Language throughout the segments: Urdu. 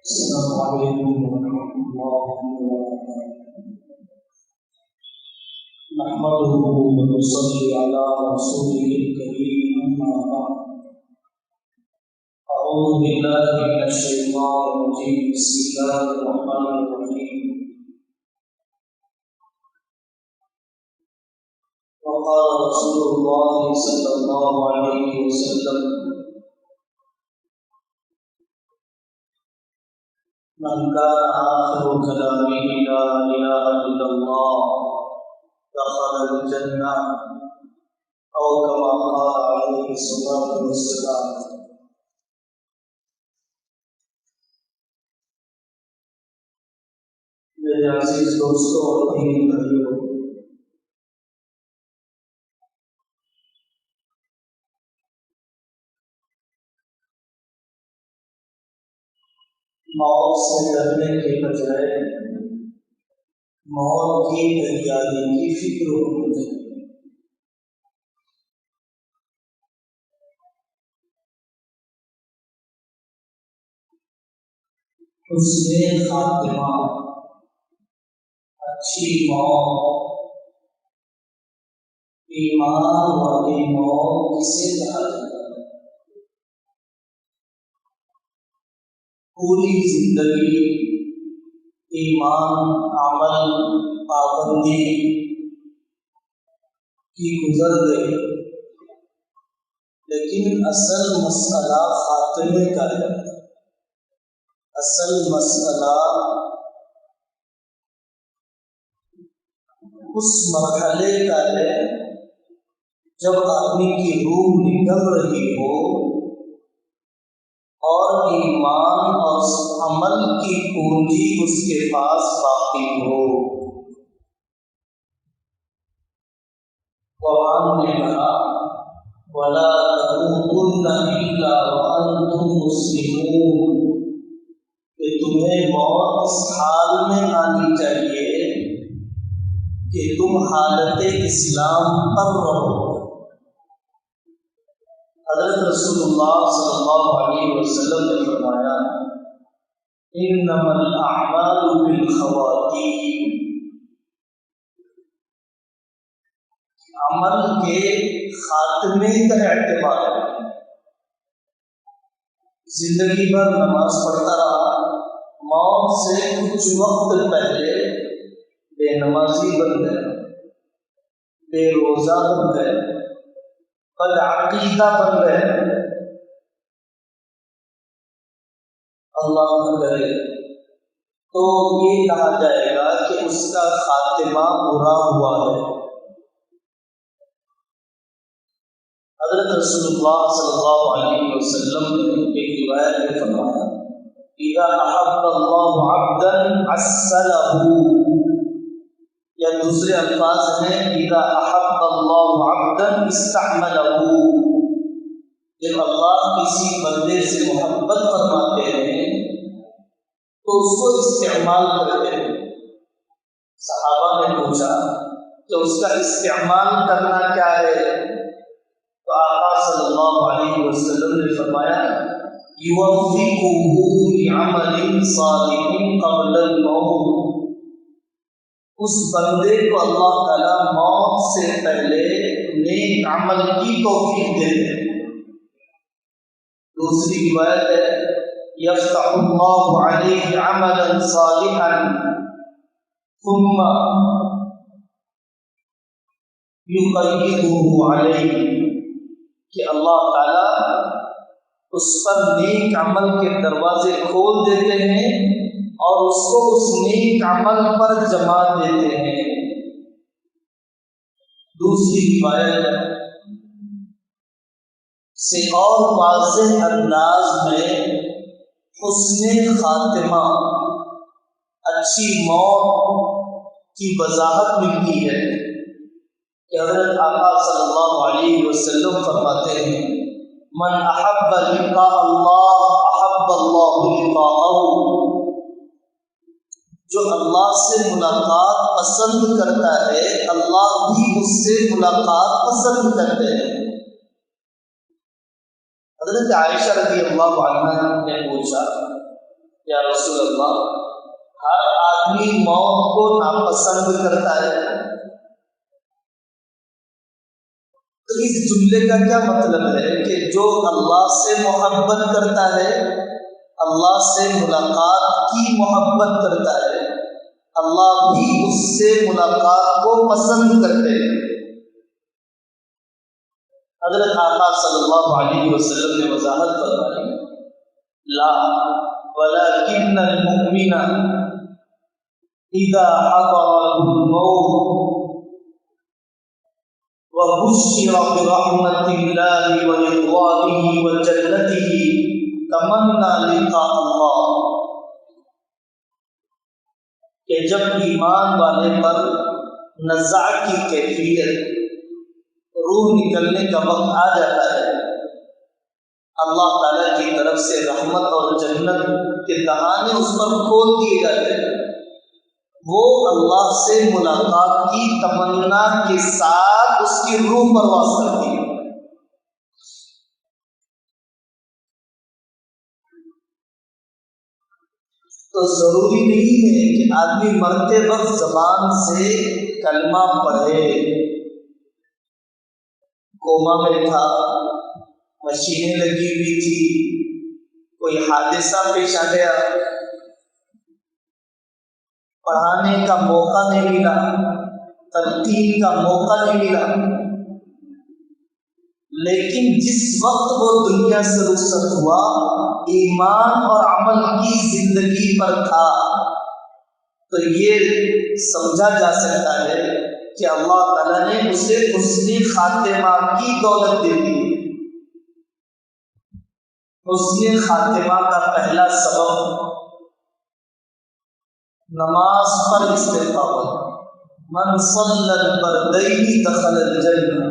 السلام عليكم ورحمة الله وبركاته. نحمده ونصلي على رسوله الكريم أما بعد. أعوذ بالله من الشيطان الرجيم. بسم الله الرحمن الرحيم. وقال رسول الله صلى الله عليه وسلم: من كان آخر كلامه لا إله إلا الله دخل الجنة أو كما قال عليه الصلاة والسلام. میرے عزیز دوستوں اور دینی بھائیوں، موت سے ڈرنے کے بجائے موت کی تیاری کی فکر ہونی چاہیے۔ حسن خاتمہ، اچھی موت، ایمان والی موت کسے کہا جاتا ہے؟ پوری زندگی ایمان، عمل، پابندی کی گزر گئی، لیکن اصل مسئلہ خاتمے کا ہے۔ اصل مسئلہ اس مرحلے کا ہے جب آدمی کی روح نکل رہی ہو اور ایمان اور عمل کی پونجی اس کے پاس باقی ہو۔ قرآن نے کہا: وَلَا تَمُوتُنَّ إِلَّا وَأَنْتُمْ مُسْلِمُونَ، کہ تمہیں موت اس حال میں آنی چاہیے کہ تم حالت اسلام پر رہو۔ حضرت رسول اللہ صلی اللہ علیہ وسلم نے فرمایا: انما الاعمال بالخواتیم، عمل کے خاتمے کا اعتبار ہے۔ زندگی بھر نماز پڑھتا رہا، موت سے کچھ وقت پہلے بے نمازی بن گئے، بے روزہ بن گئے، بدعقیدہ بن گئے، اللہ نہ کرے، تو یہ کہا جائے گا کہ اس کا خاتمہ برا ہوا ہے۔ حضرت رسول اللہ صلی اللہ علیہ وسلم نے ایک روایت میں فرمایا: اذا احب اللہ عبدا عسلہ، یا دوسرے الفاظ ہیں اذا احب اللہ عبدا استعملہ، جب اللہ کسی بندے سے محبت فرماتے ہیں تو اس کو استعمال کرتے ہیں۔ صحابہ نے پوچھا کہ اس کا استعمال کرنا کیا ہے؟ تو آقا صلی اللہ علیہ وسلم نے فرمایا: یوفقہ لعمل صالح قبل الموت، اس بندے کو اللہ تعالیٰ موت سے پہلے نیک عمل کی توفیق دیتے ہیں۔ دوسری روایت ہے: یفتح اللہ علیہ عملا صالحا ثم یقیدہ علیہ، کہ اللہ تعالیٰ اس پر نیک عمل کے دروازے کھول دیتے ہیں اور اس کو اس نیک عمل پر جما دیتے ہیں۔ دوسری روایت سے اور واضح انداز میں حسن خاتمہ، اچھی موت کی وضاحت ملتی ہے کہ حضرت آقا صلی اللہ علیہ وسلم فرماتے ہیں: من احب لقاء اللہ احب اللہ لقاءہ، جو اللہ سے ملاقات پسند کرتا ہے اللہ بھی اس سے ملاقات پسند کرتے ہیں۔ حضرت عائشہ رضی اللہ عنہ نے پوچھا یا رسول اللہ ہر آدمی موت کو ناپسند کرتا ہے، تو اس جملے کا کیا مطلب ہے کہ جو اللہ سے محبت کرتا ہے، اللہ سے ملاقات کی محبت کرتا ہے، اللہ بھی اس سے ملاقات کو پسند کرتے ہیں۔ حضرت آقا صلی اللہ علیہ وسلم نے وضاحت فرمائی، لا ولكن المؤمن اذا حضره الموت وبشر برحمة الله ورضوانه وجنته تمنى لقاء الله، کہ جب ایمان والے پر نزع کی کیفیت، روح نکلنے کا وقت آ جاتا ہے، اللہ تعالیٰ کی طرف سے رحمت اور جنت کے دہانے اس پر کھول دیے جاتے ہیں، وہ اللہ سے ملاقات کی تمنا کے ساتھ اس کی روح پرواز کرتی ہے۔ تو ضروری نہیں ہے کہ آدمی مرتے وقت زبان سے کلمہ پڑھے، کوما میں تھا، مشینیں لگی ہوئی تھی، کوئی حادثہ پیش آ گیا، پڑھانے کا موقع نہیں ملا، تلقین کا موقع نہیں ملا، لیکن جس وقت وہ دنیا سے رخصت ہوا ایمان اور عمل کی زندگی پر تھا، تو یہ سمجھا جا سکتا ہے کہ اللہ تعالیٰ نے اسے حسن خاتمہ کی دولت دے دی۔ حسن خاتمہ کا پہلا سبب نماز پر استقامت، من صلی الفردین دخل الجنہ۔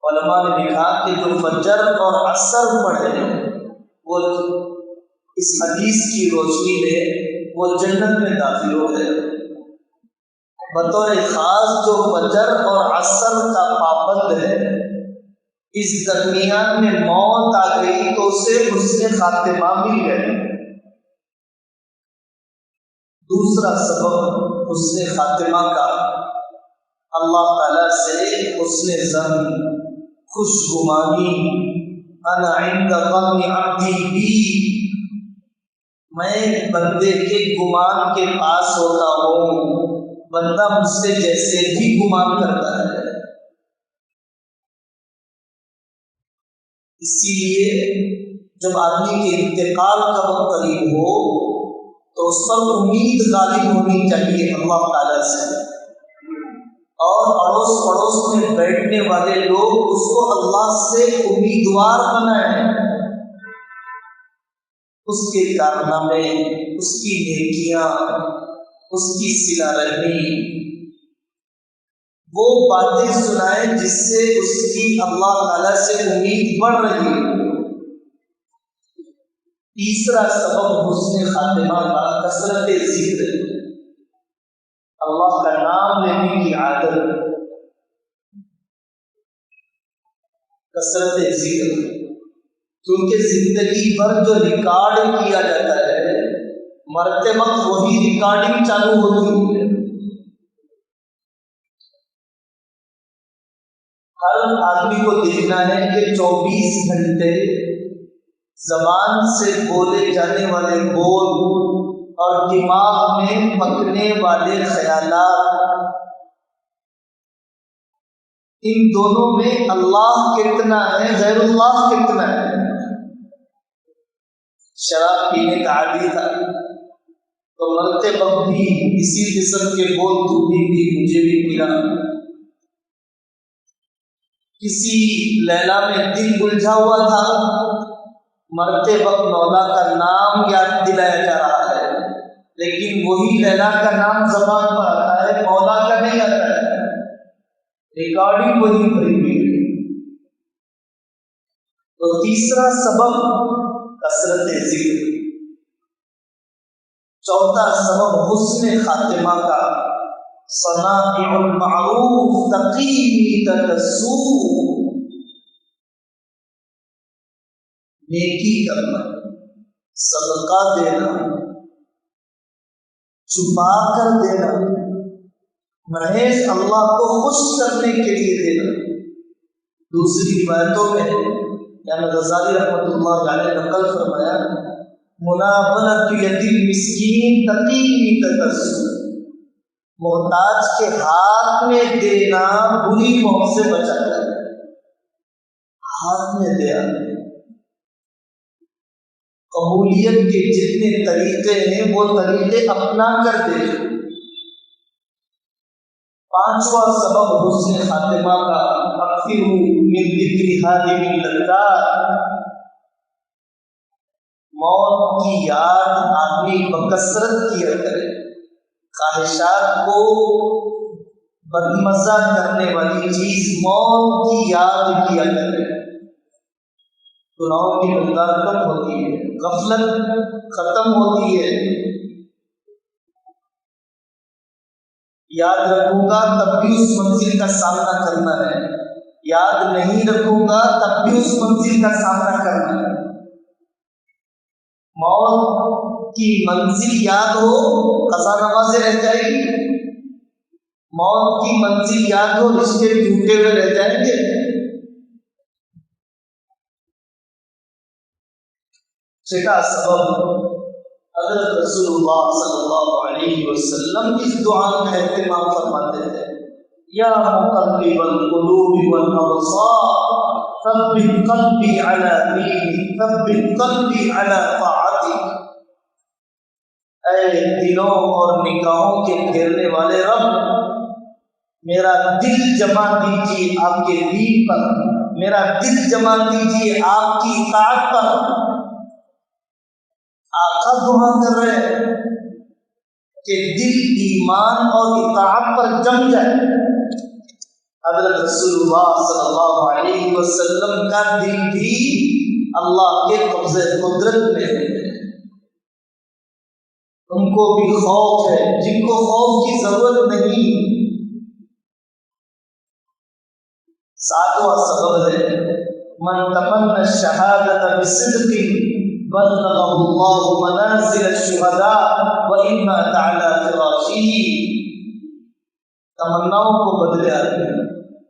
علماء نے لکھا کہ جو فجر اور عصر پڑھے وہ اس حدیث کی روشنی میں وہ جنت میں داخل ہو گئے۔ بطور خاص جو فجر اور عصر کا پابند ہے، اس درمیان میں موت آ گئی تو اسے حسن خاتمہ مل گئے۔ دوسرا سبب حسن خاتمہ کا اللہ تعالیٰ سے حسن ظن، خوشگمانی، انا عند ظن عبدی بی، میں بندے کے گمان کے پاس ہوتا ہوں، بندہ مجھ سے جیسے بھی گمان کرتا ہے۔ اسی لیے جب آدمی کے انتقال کا وقت قریب ہو تو اس پر امید غالب ہونی چاہیے اللہ تعالیٰ سے، اور اڑوس پڑوس میں بیٹھنے والے لوگ اس کو اللہ سے امیدوار بنائیں، اس کے کارنامے، اس کی نیکیاں، اس کی صلہ رحمی، وہ باتیں سنائیں جس سے اس کی اللہ تعالیٰ سے امید بڑھ رہی ہے۔ تیسرا سبب حسن خاتمہ کا کثرت ذکر، اللہ کا نام لینے کی عادت، کثرت ذکر، کیونکہ زندگی بھر جو ریکارڈ کیا جاتا ہے مرتے وقت وہی ریکارڈنگ چالو ہوتی ہے۔ ہر آدمی کو دیکھنا ہے کہ 24 گھنٹے زبان سے بولے جانے والے بول اور دماغ میں پکنے والے خیالات، ان دونوں میں اللہ کتنا ہے، غیر اللہ کتنا ہے۔ شراب پینے کا عادی تھا تو مرتے وقت بھی اسی قسم کے بول تو بھی مجھے بھی ملا۔ کسی لیلا میں دل الجھا ہوا تھا، مرتے وقت مولا کا نام یاد دلایا جا رہا ہے، لیکن وہی لیلا کا نام زبان پر آتا ہے، مولا کا نہیں آتا ہے، ریکارڈنگ وہی بھری ہوئی ہے۔ تو تیسرا سبب کثرت ذکر، چوتھا سبب حسن خاتمہ کا صنائع المعروف تقی السوء، نیکی کرنا، صدقہ دینا، چھپا کر دینا، محض اللہ کو خوش کرنے کے لیے دینا۔ دوسری روایتوں میں امام غزالی رحمۃ اللہ علیہ نے نقل فرمایا، مناولۃ ید المسکین تقی تبسم، محتاج کے ہاتھ میں دینا بری موت سے بچاتا ہے۔ ہاتھ میں دیا، قبولیت کے جتنے طریقے ہیں وہ طریقے اپنا کر دے۔ پانچواں سبب حسن خاتمہ کا، اکثروا من ذکر حادم اللذات، موت کی یاد آدمی بکثرت کیا کرے۔ خواہشات کو بدمزہ کرنے والی چیز موت کی یاد کیا کرے۔ گناہوں کی مقدار کم ہوتی ہے، غفلت ختم ہوتی ہے۔ یاد رکھوں گا تب بھی اس منزل کا سامنا کرنا ہے، یاد نہیں رکھوں گا تب بھی اس منزل کا سامنا کرنا ہے۔ موت کی منزل یاد ہو، قضا نمازیں رہ جائے گی۔ موت کی منزل یاد ہو، رشتے ٹوٹے ہوئے رہ جائیں گے۔ چھٹا سبب، حضرت رسول اللہ صلی اللہ علیہ وسلم اس دعا کا اہتمام فرماتے تھے، یا مقلب القلوب والابصار ثبت قلبی علی دینک، ثبت قلبی علی طاعتک۔ اے دلوں اور نگاہوں کے پھیرنے والے رب، میرا دل جما دیجیے آپ کے دین پر، میرا دل جما دیجیے آپ کی اطاعت پر۔ آقا دعا کر رہے ہیں کہ دل ایمان اور اطاعت پر جم جائے۔ حضرت رسول اللہ صلی اللہ علیہ وسلم کا دل بھی اللہ کے قبضے قدرت میں ہے، ان کو بھی خوف ہے جن کو خوف کی ضرورت نہیں۔ ساتواں سبب ہے، من تمنى الشہادة بصدق بلغه الله منازل الشهداء وإما تعالى فراشی۔ تمناؤں کو بدلے آتے ہیں،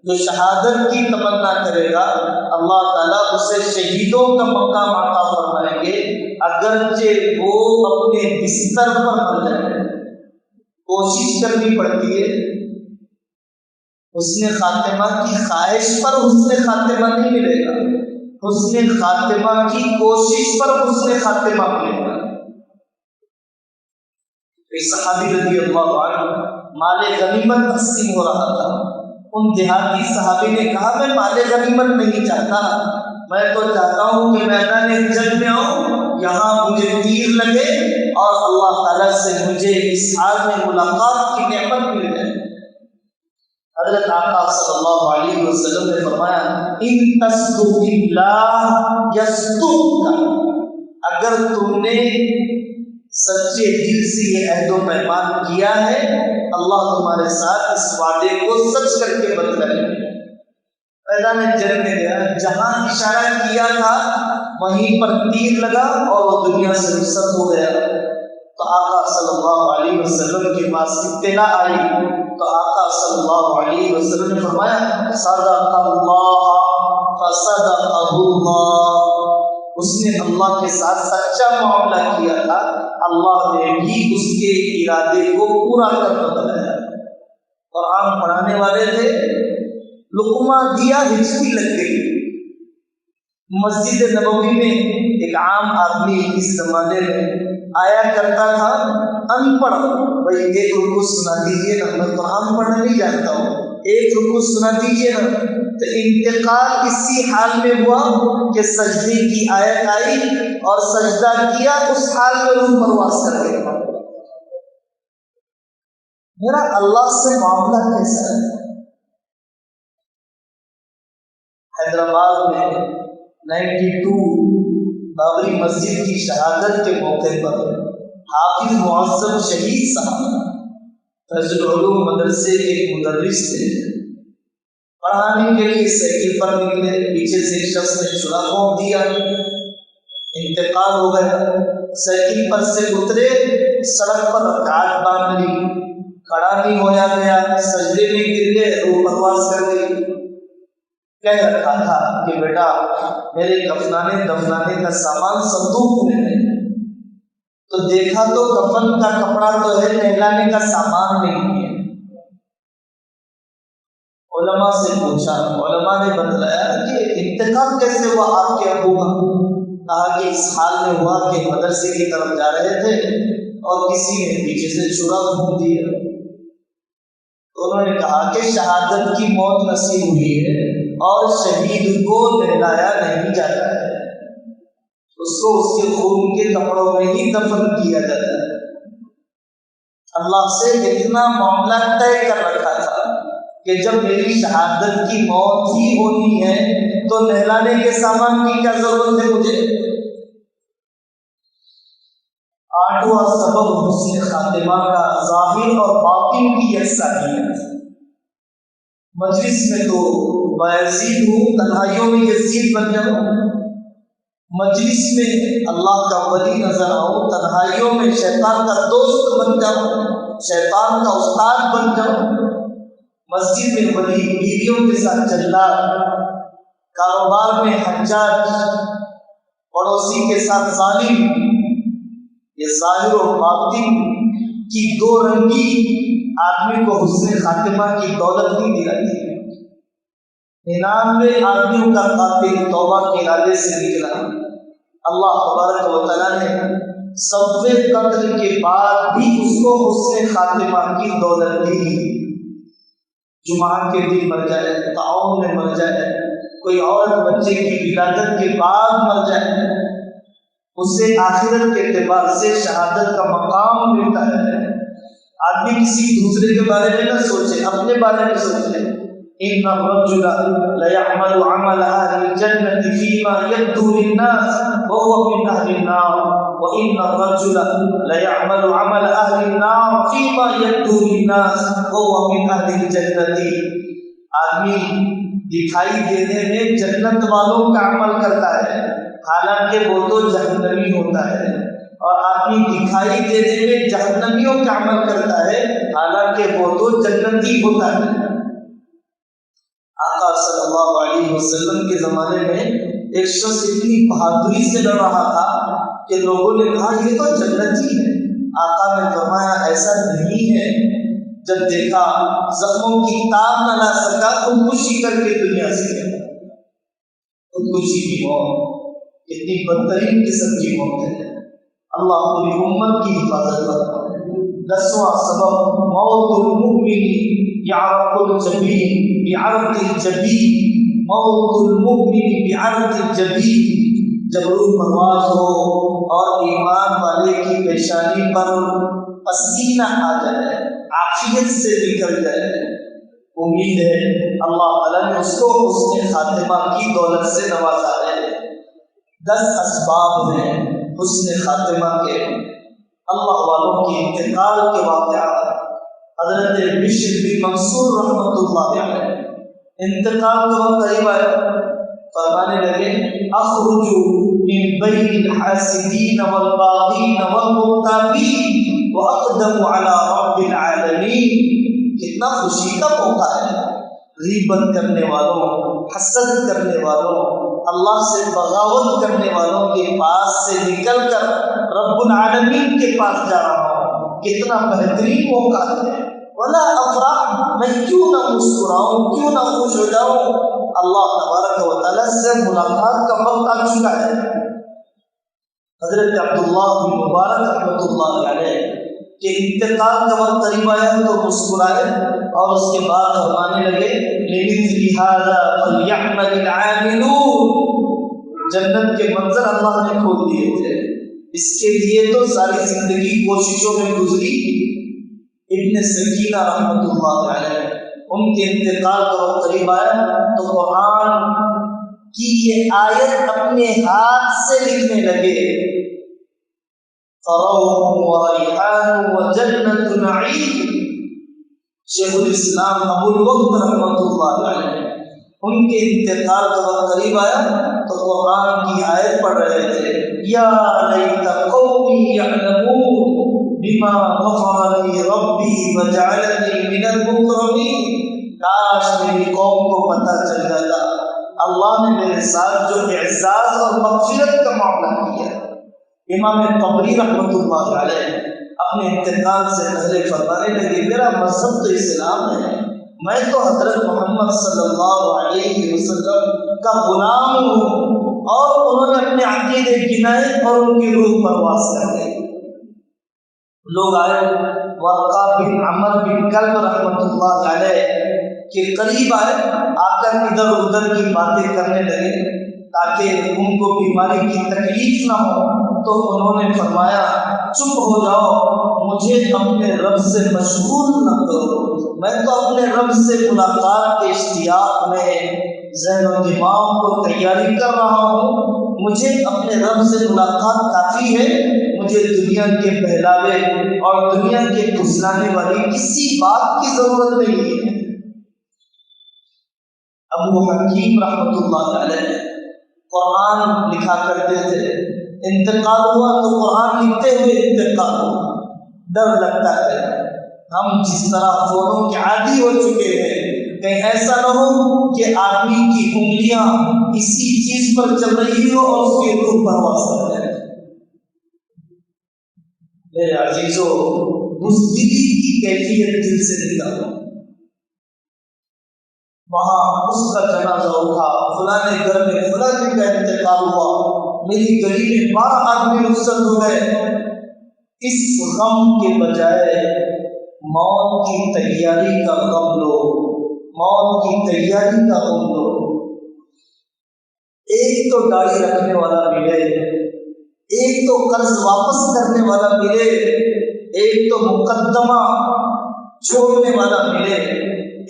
جو شہادت کی تمنا کرے گا اللہ تعالیٰ اسے شہیدوں کا مقام عطا فرمائیں گے، اگرچہ وہ اپنے بستر پر مر جائے۔ کوشش کرنی پڑتی ہے، حسن خاتمہ کی خواہش پر حسن خاتمہ نہیں ملے گا، حسن خاتمہ کی کوشش پر حسن خاتمہ ملے گا۔ ایک صحابی رضی اللہ عنہ، مال غنیمت تقسیم ہو رہا تھا، ان دیہاتی صحابی نے کہا میں مال غنیمت نہیں چاہتا، میں تو چاہتا ہوں کہ میدان جنگ میں آؤں، یہاں مجھے تیر لگے اور اللہ تعالیٰ سے مجھے اس حال میں ملاقات کی نعمت مل جائے۔ حضرت آقا صلی اللہ علیہ وسلم نے فرمایا، ان تصدق اللہ یصدقک، اگر تم نے سچے دل سے یہ عہد و پیمان کیا ہے، اللہ تمہارے ساتھ اس وعدے کو سچ کر کے بتلائے۔ میدان جنگ میں گیا، جہاں اشارہ کیا تھا وہیں پر تیر لگا اور وہ دنیا سے رخصت ہو گیا۔ تو آقا صلی اللہ علیہ وسلم کے پاس اطلاع آئی تو آقا صلی اللہ علیہ وسلم نے فرمایا، صدق اللہ فصدقہ اللہ، اس نے اللہ کے ساتھ سچا معاملہ کیا تھا، اللہ نے بھی اس کے ارادے کو پورا کر بتلایا۔ قرآن پڑھانے والے تھے، لقمہ دیا ہچکی لگ گئی۔ مسجد نبوی میں ایک عام آدمی اس زمانے میں آیا کرتا تھا، ان پڑھ، بھائی ایک رکوع سنا دیجیے نا، میں قرآن پڑھنا نہیں جانتا ہوں، ایک رکوع سنا دیجیے نا۔ تو انتقال اسی حال میں ہوا کہ سجدے کی آیت آئی اور سجدہ کیا، اس حال میں روح پرواز کر گئے۔ میرا اللہ سے معاملہ کیسا ہے؟ حیدرآباد میں 92 بابری مسجد کی شہادت کے موقع پر حافظ معظم شہید صاحب فیض العلوم مدرسے کے مدرس تھے، پڑھانے کے لیے سائیکل پر نکلے، پیچھے سے ایک شخص نے چھڑا پھونک دیا، انتقال ہو گیا، سائیکل پر سے اترے، سڑک پر رکعت باندھ لی، کھڑا نہیں ہویا گیا، سجدے میں گر گئے، روح پرواز کر گئی۔ کہہ رکھا تھا کہ بیٹا میرے دفنانے کا سامان صندوق میں ہے، تو دیکھا تو کفن کا کپڑا تو ہے، نہلانے کا سامان نہیں ہے۔ علماء سے پوچھا، علماء نے بتلایا کہ انتقال کیسے ہوا آپ کے ابو کا؟ کہا کہ اس حال میں ہوا کہ مدرسے کی طرف جا رہے تھے اور کسی نے پیچھے سے چھرا گھوم دیا۔ انہوں نے کہا کہ شہادت کی موت نصیب ہوئی ہے اور شہید کو نہلایا نہیں جاتا ہے، اس کو اس کے خون کے کپڑوں میں ہی دفن کیا جاتا ہے۔ اللہ سے اتنا معاملہ طے کر رکھا تھا کہ جب میری شہادت کی موت ہی ہونی ہے تو نہلانے کے سامان کی کیا ضرورت ہے مجھے۔ آٹھواں سبب حسن خاتمہ کا ظاہر اور باطن کی یکسانیت۔ مجلس میں تو بایزید ہوں، تنہائیوں میں یزید بن جاؤں، مجلس میں اللہ کا ولی نظر آؤں، تنہائیوں میں شیطان کا دوست بن جاؤں، شیطان کا استاد بن جاؤں، مسجد میں ولی بیویوں کے ساتھ چلنا، کاروبار میں حجاج، پڑوسی کے ساتھ ظالم، یہ ظاہر و باطن کی دو رنگی آدمی کو حسن خاتمہ کی دولت نہیں دلاتی ہے۔ 99 آدمیوں کا قاتل توبہ کے ارادے سے نکلا، اللہ تبارک و تعالیٰ نے سبوے قتل کے بعد بھی اس کو حسن خاتمہ کی دولت دی۔ جمعہ کے دن مر جائے، تعاون میں مر جائے، کوئی عورت بچے کی ولادت کے بعد مر جائے، اسے آخرت کے اعتبار سے شہادت کا مقام ملتا ہے۔ آدمی کسی دوسرے کے بارے میں نہ سوچے، اپنے بارے میں سوچے۔ ان الرجل ليعمل عمل اهل الجنة فيما يبدو للناس وهو من اهل النار وان الرجل ليعمل عمل اهل النار فيما يبدو للناس وهو من اهل الجنة۔ آدمی دکھائی دینے میں جنت والوں کا عمل کرتا ہے حالانکہ وہ تو جہنمی ہوتا ہے، اور آدمی دکھائی دینے میں جہنمیوں کا عمل کرتا ہے حالانکہ وہ تو جنتی ہوتا ہے۔ آقا صلی اللہ علیہ وسلم کے زمانے میں ایک شخص اتنی بہادری سے لڑ رہا تھا کہ لوگوں نے کہا یہ تو جنتی ہے۔ آقا نے فرمایا ایسا نہیں ہے، جب دیکھا زخموں کی تاب نہ لا سکا خودکشی کر کے دنیا سے گیا۔ خودکشی کی موت اتنی بدترین قسم کی موت ہے، اللہ پوری امت کی حفاظت کرتا ہے۔ 10واں سبب موت المؤمن یعرق الجبین بعرق الجبین، موت المؤمن بعرق الجبین۔ جب روح پرواز ہو اور ایمان والے کی پیشانی پر پسینہ آ جائے، عافیت سے نکل جائے، امید ہے اللہ تعالیٰ نے اس کو حسن خاتمہ کی دولت سے نوازا ہے۔ 10 اسباب ہیں حسن خاتمہ کے، اللہ والوں کے انتقال کے واقعات۔ حضرت بشر بن منصور رحمۃ اللہ علیہ انتقال کا وقت قریب آیا، فرمانے لگے اخرج من بین الحاسدین والباغین والمغتابین واقدم علی رب العالمین۔ کتنا خوشی کا موقع ہے، غیبت کرنے والوں، حسد کرنے والوں، اللہ سے بغاوت کرنے والوں کے پاس سے نکل کر رب العالمین کے پاس جا رہا ہوں، کتنا بہترین موقع ہے۔ ولا افراح، میں کیوں نہ مسکراؤں، کیوں نہ خوش ہو جاؤں، اللہ تبارک و تعالیٰ سے ملاقات کا وقت آ چکا ہے۔ حضرت عبداللہ بن مبارک رحمۃ اللہ علیہ کہ انتقال کا وقت قریب آیا تو مسکرائے اور اس کے بعد فرمانے لگے لِمِثْلِ هَذَا فَلْيَعْمَلِ الْعَامِلُونَ۔ جنت کے منظر اللہ نے کھول دیے تھے، اس کے لیے تو ساری زندگی کوششوں میں گزری۔ ابن سکینہ رحمۃ اللہ علیہ ان کے انتقال کا وقت قریب آیا تو قرآن کی یہ آیت اپنے ہاتھ سے لکھنے لگے، فروح وریحان وجنت نعیم۔ شیخ الاسلام ابو الوقت رحمۃ اللہ علیہ ان کے انتقال کا وقت قریب آیا تو قرآن کی آیت پڑھ رہے تھے، یا لیت قومی یعلمون بما غفر لی ربی وجعلنی من المکرمین. کاش میری قوم کو پتہ چل جاتا اللہ نے میرے ساتھ جو اعزاز اور مغفرت کا معاملہ کیا. امام طبری رحمۃ اللہ علیہ اپنے انتقال سے پہلے فرمانے لگے میرا مذہب تو اسلام ہے، میں تو حضرت محمد صلی اللہ علیہ وسلم کا غلام ہوں. اور انہوں نے اپنے عقیدے گنائے اور ان کی روح پرواز کر گئی. لوگ آئے ورقہ بن عمر بن کلب رحمۃ اللہ علیہ کے قریب آئے، آ کر ادھر ادھر کی باتیں کرنے لگے تاکہ ان کو بیماری کی تکلیف نہ ہو. تو انہوں نے فرمایا چپ ہو جاؤ، مجھے اپنے رب سے مشغول نہ کرو، میں تو اپنے رب سے ملاقات کے اشتیاق میں ذہن و دماغ کو تیاری کر رہا ہوں. مجھے اپنے رب سے ملاقات کافی ہے، مجھے دنیا کے بہلاوے اور دنیا کے پھسلانے والی کسی بات کی ضرورت نہیں ہے. ابو حکیم رحمۃ اللہ علیہ قرآن لکھا کرتے تھے، انتقال ہوا تو قرآن لکھتے ہوئے انتقال ہوا. ڈر لگتا ہے، ہم جس طرح فونوں کے عادی ہو چکے ہیں، کہیں ایسا نہ ہو کہ آدمی کی انگلیاں اسی چیز پر چل رہی ہو اور اس کے روح پرواز کر جائے. میرے عزیزو، بزدلی کی کیفیت دل سے نکالو. وہاں اس کا جنازہ اٹھا، فلاں گھر میں فلاں کا انتقال ہوا، میری گلی میں 12 آدمی رخصت ہو گئے. اس غم کے بجائے موت کی تیاری کا غم لو، موت کی تیاری کا غم لو. ایک تو داڑھی رکھنے والا ملے، ایک تو قرض واپس کرنے والا ملے، ایک تو مقدمہ چھوڑنے والا ملے،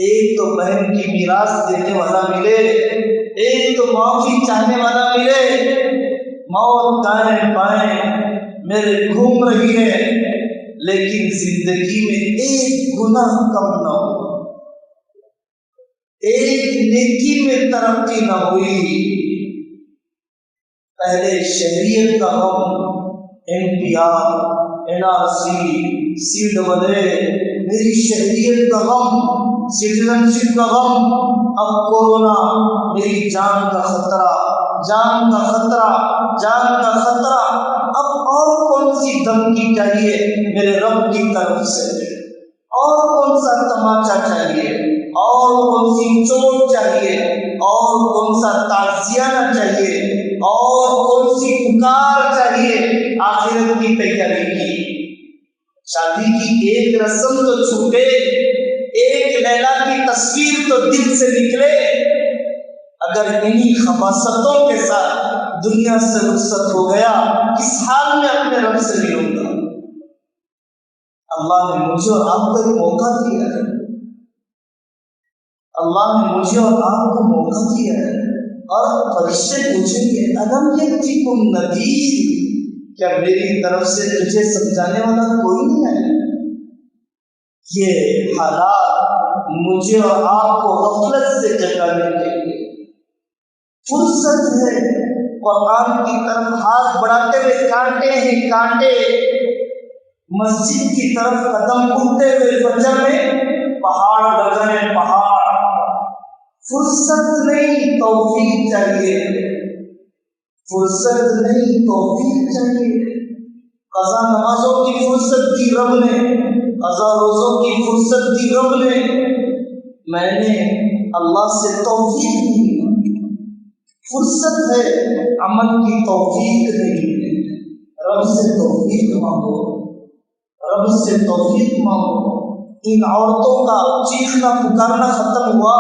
ایک تو بہن کی میراث دینے والا ملے، ایک تو معافی چاہنے والا ملے. موت دائیں بائیں میرے گھوم رہی ہے، لیکن زندگی میں ایک گناہ کم نہ ہوا، ایک نیکی میں ترقی نہ ہوئی. پہلے شہریت کا غم، NPR NRC CAA، میری شہریت کا غم، سٹیزن شپ کا غم. اب کورونا، میری جان کا خطرہ، جان کا خطرہ، جان کا خطرہ. اب اور کون سی دھمکی چاہیے میرے رب کی طرف سے؟ اور کون سا تماچا چاہیے؟ اور کون سی چوٹ چاہیے؟ اور کون سا تعزیہ چاہیے؟ اور کون سی پکار چاہیے؟ آخرت کی تیاری کی. شادی کی ایک رسم تو چھوٹے، ایک لیلا کی تصویر تو دل سے نکلے. اگر انہی خباثتوں کے ساتھ دنیا سے رخصت ہو گیا، کس حال میں اپنے رب سے ملوں گا؟ اللہ نے مجھے اور آپ کو ایک موقع دیا ہے، اللہ نے مجھے اور آپ کو موقع دیا ہے. اور فرشتے پوچھیں گے الم یأتکم نذیر، کیا میری طرف سے تجھے سمجھانے والا کوئی نہیں آیا؟ یہ حالات مجھے اور آپ کو غفلت سے جگانے کے لیے فرصت ہے. قرآن کی طرف ہاتھ بڑھاتے ہوئے کانٹے ہی کانٹے، مسجد کی طرف قدم اٹھتے ہوئے فجر میں پہاڑ لگ رہے ہیں، پہاڑ. فرصت نہیں، توفیق چاہیے، فرصت نہیں، توفیق چاہیے. قضا نمازوں کی فرصت دی رب نے، قضا روزوں کی فرصت دی رب نے. میں نے اللہ سے توفیق نہیں، فرصت ہے، عمل کی توفیق نہیں ہے. رب سے توفیق مانگو، رب سے توفیق مانگو. ان عورتوں کا چیخنا پکارنا ختم ہوا،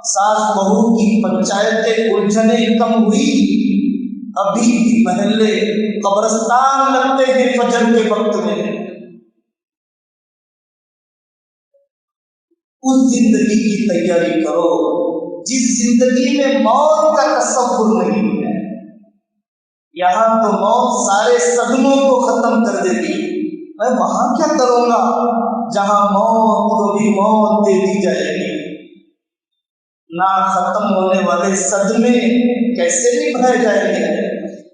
ساس بہو کی پنچایتیں الجھنیں کم ہوئی. ابھی بھی محلے قبرستان لگتے ہیں فجر کے وقت میں. اس زندگی کی تیاری کرو جس زندگی میں موت کا تصور نہیں ہے. یہاں تو موت سارے صدموں کو ختم کر دیتی. میں وہاں کیا کروں گا جہاں موت کو بھی موت دے دی جائے گی. نہ ختم ہونے والے صدمے کیسے نبھائے جائیں گے؟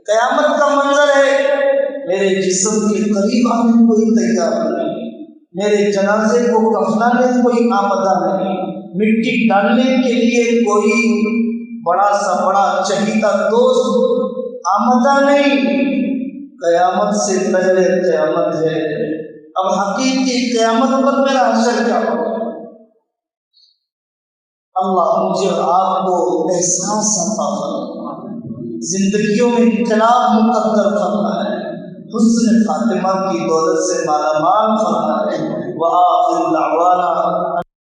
قیامت کا منظر ہے، میرے جسم کے قریب آنے کوئی تیار نہیں، میرے جنازے کو کفنانے کوئی آمدہ نہیں، مٹی ڈالنے کے لیے کوئی بڑا سا بڑا چہیتا دوست آمدہ نہیں۔ قیامت سے پہلے قیامت ہے، اب حقیقی قیامت پر میرا حشر کیا ہوگا؟ اللہ مجھے اور آپ کو احساس عطا فرمائے، زندگیوں میں انقلاب مقدر فرمائے، حسن خاتمہ کی دولت سے مالا مال فرمائے۔ وآخر دعوانا